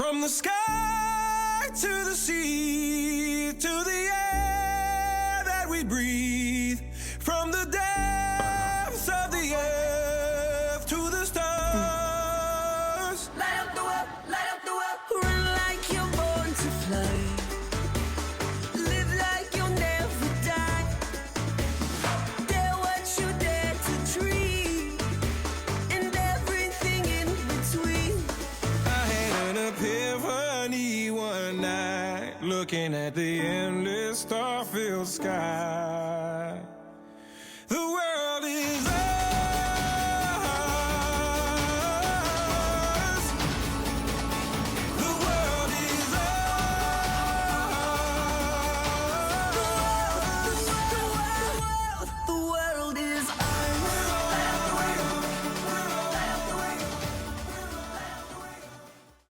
From the sky to the sea, to the air that we breathe, from the depths of the earth to the stars. Light up the world, light up the world. Run like you're born to fly. Live like you'll never die. Dare what you dare to dream, and everything in between. I had an epiphany one night, looking at the endless star-filled sky.